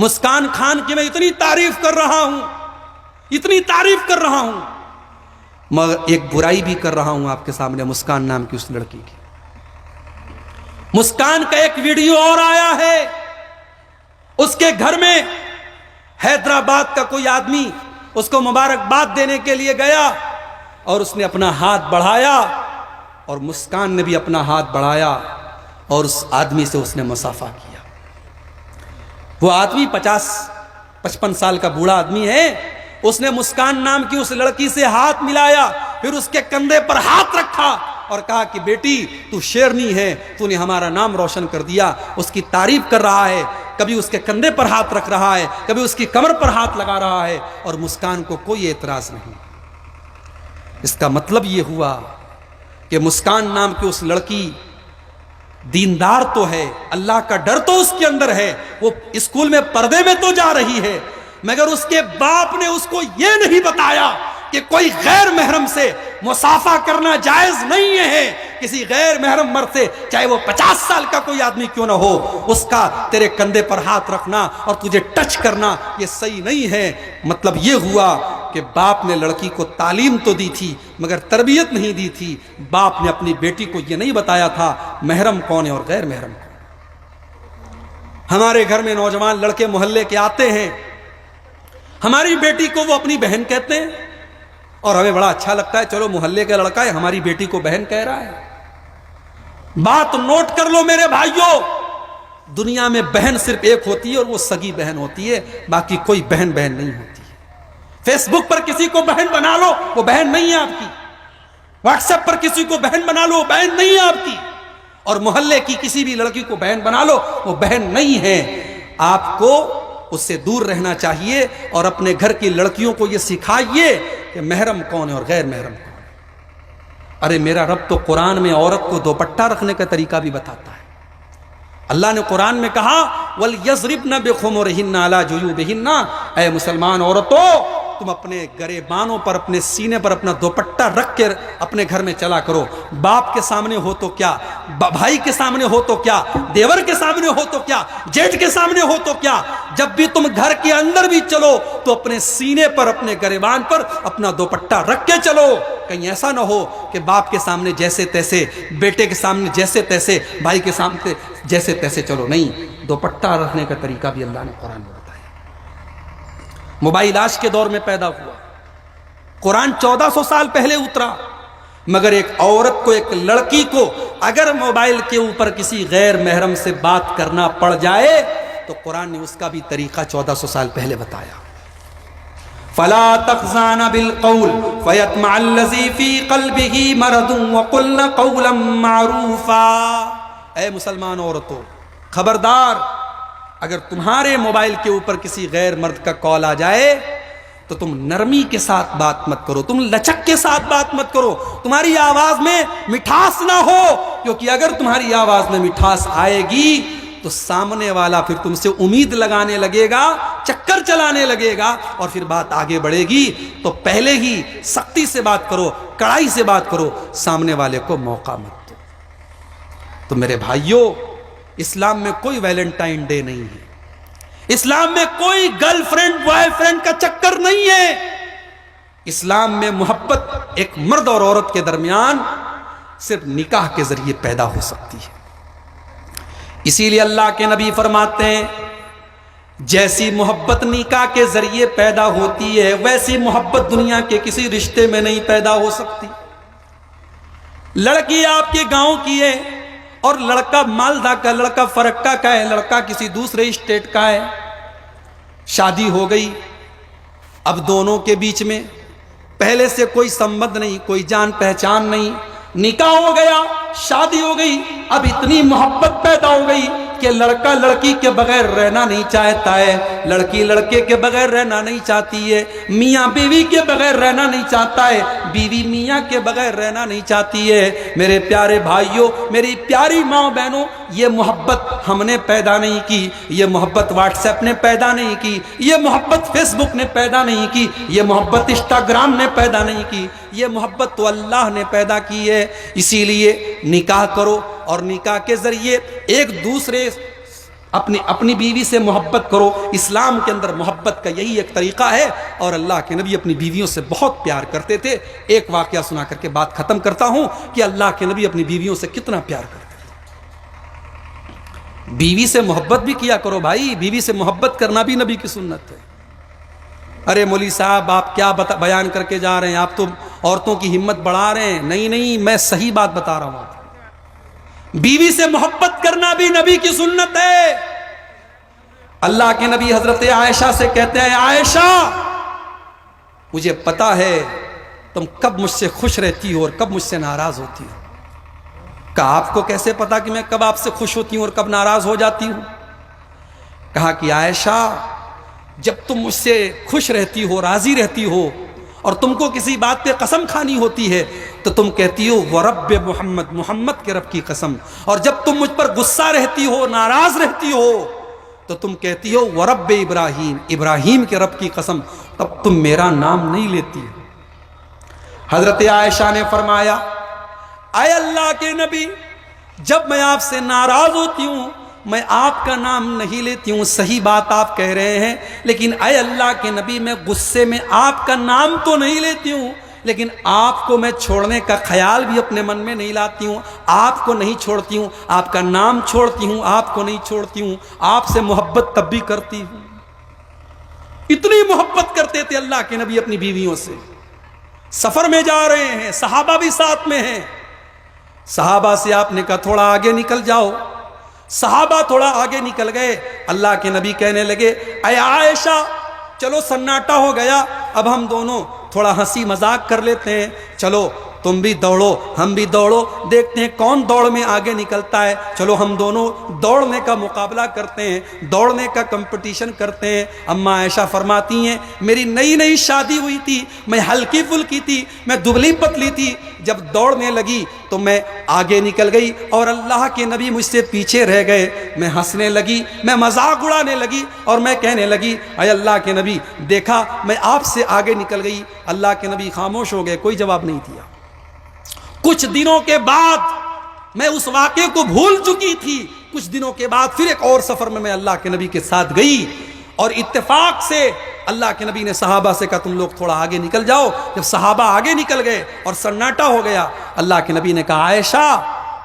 مسکان خان کی میں اتنی تعریف کر رہا ہوں، اتنی تعریف کر رہا ہوں، مگر ایک برائی بھی کر رہا ہوں آپ کے سامنے مسکان نام کی اس لڑکی کی۔ مسکان کا ایک ویڈیو اور آیا ہے، اس کے گھر میں حیدرآباد کا کوئی آدمی اس کو مبارکباد دینے کے لیے گیا اور اس نے اپنا ہاتھ بڑھایا اور مسکان نے بھی اپنا ہاتھ بڑھایا اور اس آدمی سے اس نے مصافحہ کیا۔ وہ آدمی 50-55 سال کا بوڑھا آدمی ہے، اس نے مسکان نام کی اس لڑکی سے ہاتھ ملایا، پھر اس کے کندھے پر ہاتھ رکھا اور کہا کہ بیٹی تو شیرنی ہے، تو نے ہمارا نام روشن کر دیا۔ اس کی تعریف کر رہا ہے، کبھی اس کے کندھے پر ہاتھ رکھ رہا ہے، کبھی اس کی کمر پر ہاتھ لگا رہا ہے، اور مسکان کو کوئی اعتراض نہیں۔ اس کا مطلب یہ ہوا کہ مسکان نام کی اس لڑکی دیندار تو ہے، اللہ کا ڈر تو اس کے اندر ہے، وہ اسکول میں پردے میں تو جا رہی ہے، مگر اس کے باپ نے اس کو یہ نہیں بتایا کہ کوئی غیر محرم سے مصافحہ کرنا جائز نہیں ہے۔ کسی غیر محرم مرد سے، چاہے وہ 50 سال کا کوئی آدمی کیوں نہ ہو، اس کا تیرے کندھے پر ہاتھ رکھنا اور تجھے ٹچ کرنا یہ صحیح نہیں ہے۔ مطلب یہ ہوا کہ باپ نے لڑکی کو تعلیم تو دی تھی مگر تربیت نہیں دی تھی۔ باپ نے اپنی بیٹی کو یہ نہیں بتایا تھا محرم کون ہے اور غیر محرم کون۔ ہمارے گھر میں نوجوان لڑکے محلے کے آتے ہیں، ہماری بیٹی کو وہ اپنی بہن کہتے ہیں اور ہمیں بڑا اچھا لگتا ہے، چلو محلے کا لڑکا ہے ہماری بیٹی کو بہن کہہ رہا ہے۔ بات نوٹ کر لو میرے بھائیوں، دنیا میں بہن صرف ایک ہوتی ہے اور وہ سگی بہن ہوتی ہے، باقی کوئی بہن بہن نہیں ہوتی ہے۔ فیس بک پر کسی کو بہن بنا لو، وہ بہن نہیں ہے آپ کی۔ واٹس ایپ پر کسی کو بہن بنا لو، وہ بہن نہیں ہے آپ کی۔ اور محلے کی کسی بھی لڑکی کو بہن بنا لو، وہ بہن نہیں ہے۔ آپ کو اس سے دور رہنا چاہیے اور اپنے گھر کی لڑکیوں کو یہ سکھائیے کہ محرم کون ہے اور غیر محرم کون ہے۔ ارے میرا رب تو قرآن میں عورت کو دوپٹہ رکھنے کا طریقہ بھی بتاتا ہے۔ اللہ نے قرآن میں کہا وَلْيَضْرِبْنَ بِخُمُرِهِنَّ عَلَى جُيُوبِهِنَّ، اے مسلمان عورتوں تم اپنے گریبانوں پر، اپنے سینے پر اپنا دوپٹہ رکھ کر اپنے گھر میں چلا کرو۔ باپ کے سامنے ہو تو کیا، بھائی کے سامنے ہو تو کیا، دیور کے سامنے ہو تو کیا، جیٹھ کے سامنے ہو تو کیا، جب بھی تم گھر کے اندر بھی چلو تو اپنے سینے پر، اپنے گریبان پر اپنا دوپٹہ رکھ کے چلو۔ کہیں ایسا نہ ہو کہ باپ کے سامنے جیسے تیسے، بیٹے کے سامنے جیسے تیسے، بھائی کے سامنے جیسے تیسے چلو، نہیں۔ دوپٹہ رکھنے کا طریقہ بھی اللہ نے قرآن میں بتایا۔ موبائل آج کے دور میں پیدا ہوا، قرآن 1400 سال پہلے اترا، مگر ایک عورت کو، ایک لڑکی کو اگر موبائل کے اوپر کسی غیر محرم سے بات کرنا پڑ جائے تو قرآن نے اس کا بھی طریقہ 1400 سال پہلے بتایا۔ فَلَا تَخْضَعْنَ بِالْقَوْلِ فَيَطْمَعَ الَّذِي فِي قَلْبِهِ مَرَضٌ وَقُلْنَ قَوْلًا مَّعْرُوفًا۔ اے مسلمان عورتوں، خبردار، اگر تمہارے موبائل کے اوپر کسی غیر مرد کا کال آ جائے تو تم نرمی کے ساتھ بات مت کرو، تم لچک کے ساتھ بات مت کرو، تمہاری آواز میں مٹھاس نہ ہو، کیونکہ اگر تمہاری آواز میں مٹھاس آئے گی تو سامنے والا پھر تم سے امید لگانے لگے گا، چکر چلانے لگے گا، اور پھر بات آگے بڑھے گی۔ تو پہلے ہی سختی سے بات کرو، کڑائی سے بات کرو، سامنے والے کو موقع مت دو۔ تو میرے بھائیوں، اسلام میں کوئی ویلنٹائن ڈے نہیں ہے، اسلام میں کوئی گرل فرینڈ بوائے فرینڈ کا چکر نہیں ہے۔ اسلام میں محبت ایک مرد اور عورت کے درمیان صرف نکاح کے ذریعے پیدا ہو سکتی ہے۔ اسی لیے اللہ کے نبی فرماتے ہیں جیسی محبت نکاح کے ذریعے پیدا ہوتی ہے ویسی محبت دنیا کے کسی رشتے میں نہیں پیدا ہو سکتی۔ لڑکی آپ کے گاؤں کی ہے اور لڑکا مالدہ کا، لڑکا فرکا کا ہے، لڑکا کسی دوسرے اسٹیٹ کا ہے، شادی ہو گئی، اب دونوں کے بیچ میں پہلے سے کوئی سمبند نہیں، کوئی جان پہچان نہیں، نکاح ہو گیا، شادی ہو گئی، اب اتنی محبت پیدا ہو گئی کہ لڑکا لڑکی کے بغیر رہنا نہیں چاہتا ہے، لڑکی لڑکے کے بغیر رہنا نہیں چاہتی ہے، میاں بیوی کے بغیر رہنا نہیں چاہتا ہے، بیوی میاں کے بغیر رہنا نہیں چاہتی ہے۔ میرے پیارے بھائیوں، میری پیاری ماں بہنوں، یہ محبت ہم نے پیدا نہیں کی، یہ محبت واٹس ایپ نے پیدا نہیں کی، یہ محبت فیس بک نے پیدا نہیں کی، یہ محبت انسٹاگرام نے پیدا نہیں کی، یہ محبت تو اللہ نے پیدا کی ہے۔ اسی لیے نکاح کرو اور نکاح کے ذریعے ایک دوسرے اپنی بیوی سے محبت کرو. اسلام کے اندر محبت کا یہی ایک طریقہ ہے. اور اللہ کے نبی اپنی بیویوں سے بہت پیار کرتے تھے. ایک واقعہ سنا کر کے بات ختم کرتا ہوں کہ اللہ کے نبی اپنی بیویوں سے کتنا پیار کرتے تھے. بیوی سے محبت بھی کیا کرو بھائی. بیوی سے محبت کرنا بھی نبی کی سنت ہے. ارے مولوی صاحب آپ کیا بیان کر کے جا رہے ہیں, آپ تو عورتوں کی ہمت بڑھا رہے ہیں. نہیں, میں صحیح بات بتا رہا ہوں. بیوی سے محبت کرنا بھی نبی کی سنت ہے. اللہ کے نبی حضرت عائشہ سے کہتے ہیں, عائشہ مجھے پتا ہے تم کب مجھ سے خوش رہتی ہو اور کب مجھ سے ناراض ہوتی ہو. کہا آپ کو کیسے پتا کہ میں کب آپ سے خوش ہوتی ہوں اور کب ناراض ہو جاتی ہوں؟ کہا کہ عائشہ جب تم مجھ سے خوش رہتی ہو, راضی رہتی ہو اور تم کو کسی بات پہ قسم کھانی ہوتی ہے تو تم کہتی ہو ورب محمد, محمد کے رب کی قسم. اور جب تم مجھ پر غصہ رہتی ہو, ناراض رہتی ہو تو تم کہتی ہو ورب ابراہیم, ابراہیم کے رب کی قسم. تب تم میرا نام نہیں لیتی. حضرت عائشہ نے فرمایا, اے اللہ کے نبی جب میں آپ سے ناراض ہوتی ہوں میں آپ کا نام نہیں لیتی ہوں. صحیح بات آپ کہہ رہے ہیں, لیکن اے اللہ کے نبی میں غصے میں آپ کا نام تو نہیں لیتی ہوں, لیکن آپ کو میں چھوڑنے کا خیال بھی اپنے من میں نہیں لاتی ہوں. آپ کو نہیں چھوڑتی ہوں, آپ کا نام چھوڑتی ہوں, آپ کو نہیں چھوڑتی ہوں. آپ سے محبت تب بھی کرتی ہوں. اتنی محبت کرتے تھے اللہ کے نبی اپنی بیویوں سے. سفر میں جا رہے ہیں, صحابہ بھی ساتھ میں ہیں. صحابہ سے آپ نے کہا تھوڑا آگے نکل جاؤ. صحابہ تھوڑا آگے نکل گئے. اللہ کے نبی کہنے لگے, اے عائشہ چلو سناٹا ہو گیا, اب ہم دونوں تھوڑا ہنسی مذاق کر لیتے ہیں. چلو تم بھی دوڑو ہم بھی دوڑو, دیکھتے ہیں کون دوڑ میں آگے نکلتا ہے. چلو ہم دونوں دوڑنے کا مقابلہ کرتے ہیں, دوڑنے کا کمپٹیشن کرتے ہیں. اماں عائشہ فرماتی ہیں میری نئی شادی ہوئی تھی, میں ہلکی پھلکی تھی, میں دبلی پتلی تھی. جب دوڑنے لگی تو میں آگے نکل گئی اور اللہ کے نبی مجھ سے پیچھے رہ گئے. میں ہنسنے لگی, میں مذاق اڑانے لگی اور میں کہنے لگی اے اللہ کے نبی دیکھا میں آپ سے آگے نکل گئی. اللہ کے نبی خاموش ہو گئے, کوئی جواب نہیں دیا. کچھ دنوں کے بعد میں اس واقعے کو بھول چکی تھی. کچھ دنوں کے بعد پھر ایک اور سفر میں اللہ کے نبی کے ساتھ گئی اور اتفاق سے اللہ کے نبی نے صحابہ سے کہا تم لوگ تھوڑا آگے نکل جاؤ. جب صحابہ آگے نکل گئے اور سناٹا ہو گیا, اللہ کے نبی نے کہا عائشہ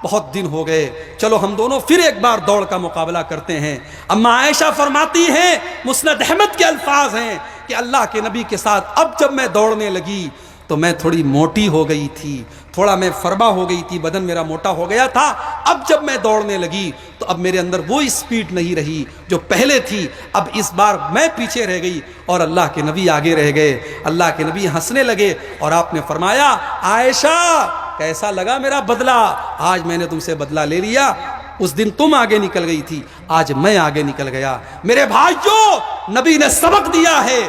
بہت دن ہو گئے, چلو ہم دونوں پھر ایک بار دوڑ کا مقابلہ کرتے ہیں. اما عائشہ فرماتی ہیں, مسند احمد کے الفاظ ہیں کہ اللہ کے نبی کے ساتھ اب جب میں دوڑنے لگی تو میں تھوڑی موٹی ہو گئی تھی, تھوڑا میں فربا ہو گئی تھی, بدن میرا موٹا ہو گیا تھا. اب جب میں دوڑنے لگی تو اب میرے اندر وہ اسپیڈ نہیں رہی جو پہلے تھی. اب اس بار میں پیچھے رہ گئی اور اللہ کے نبی آگے رہ گئے. اللہ کے نبی ہنسنے لگے اور آپ نے فرمایا عائشہ کیسا لگا میرا بدلہ؟ آج میں نے تم سے بدلہ لے لیا. اس دن تم آگے نکل گئی تھی, آج میں آگے نکل گیا. میرے بھائیوں نبی نے سبق دیا ہے,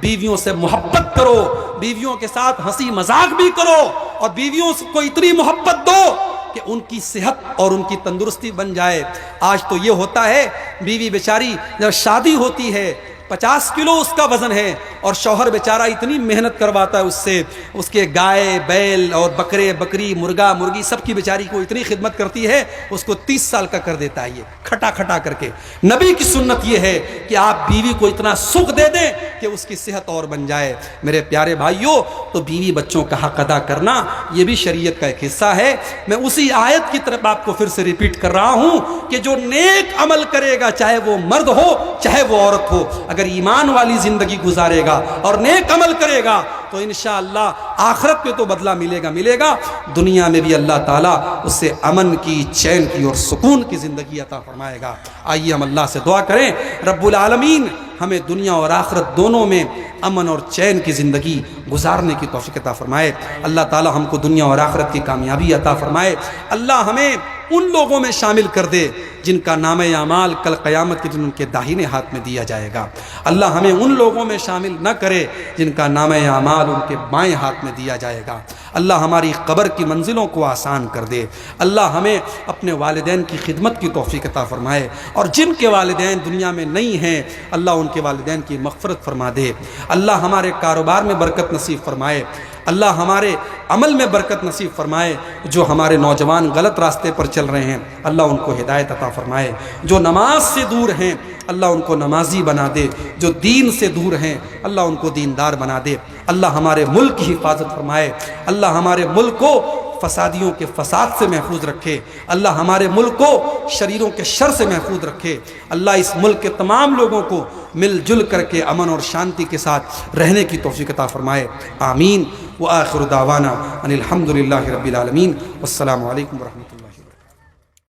بیویوں سے محبت کرو, بیویوں کے ساتھ ہنسی مذاق بھی کرو اور بیویوں کو اتنی محبت دو کہ ان کی صحت اور ان کی تندرستی بن جائے. آج تو یہ ہوتا ہے بیوی بیچاری جب شادی ہوتی ہے 50 کلو اس کا وزن ہے اور شوہر بیچارہ اتنی محنت کرواتا ہے اس سے, اس کے گائے بیل اور بکرے بکری مرغا مرغی سب کی بیچاری کو اتنی خدمت کرتی ہے, اس کو 30 سال کا کر دیتا ہے یہ کھٹا کھٹا کر کے. نبی کی سنت یہ ہے کہ آپ بیوی کو اتنا سکھ دے دیں کہ اس کی صحت اور بن جائے. میرے پیارے بھائیوں, تو بیوی بچوں کا حق ادا کرنا یہ بھی شریعت کا ایک حصہ ہے. میں اسی آیت کی طرف آپ کو پھر سے ریپیٹ کر رہا ہوں کہ جو نیک عمل کرے گا چاہے وہ مرد ہو چاہے وہ عورت ہو, اگر ایمان والی زندگی گزارے گا اور نیک عمل کرے گا تو انشاءاللہ آخرت پہ تو بدلہ ملے گا, دنیا میں بھی اللہ تعالیٰ اس سے امن کی, چین کی اور سکون کی زندگی عطا فرمائے گا. آئیے ہم اللہ سے دعا کریں, رب العالمین ہمیں دنیا اور آخرت دونوں میں امن اور چین کی زندگی گزارنے کی توفیق عطا فرمائے. اللہ تعالیٰ ہم کو دنیا اور آخرت کی کامیابی عطا فرمائے. اللہ ہمیں ان لوگوں میں شامل کر دے جن کا نام اعمال کل قیامت کے دن ان کے داہنے ہاتھ میں دیا جائے گا. اللہ ہمیں ان لوگوں میں شامل نہ کرے جن کا نام اعمال ان کے بائیں ہاتھ میں دیا جائے گا. اللہ ہماری قبر کی منزلوں کو آسان کر دے. اللہ ہمیں اپنے والدین کی خدمت کی توفیق عطا فرمائے, اور جن کے والدین دنیا میں نہیں ہیں اللہ ان کے والدین کی مغفرت فرما دے. اللہ ہمارے کاروبار میں برکت نصیب فرمائے. اللہ ہمارے عمل میں برکت نصیب فرمائے، جو ہمارے نوجوان غلط راستے پر چل رہے ہیں اللہ ان کو ہدایت عطا فرمائے، جو نماز سے دور ہیں اللہ ان کو نمازی بنا دے، جو دین سے دور ہیں اللہ ان کو دیندار بنا دے، اللہ ہمارے ملک کی حفاظت فرمائے، اللہ ہمارے ملک کو فسادیوں کے فساد سے محفوظ رکھے، اللہ ہمارے ملک کو شریروں کے شر سے محفوظ رکھے، اللہ اس ملک کے تمام لوگوں کو مل جل کر کے امن اور شانتی کے ساتھ رہنے کی توفیق عطا فرمائے، آمین۔ وآخر دعوانا ان الحمد للہ رب العالمین، والسلام علیکم ورحمۃ اللہ۔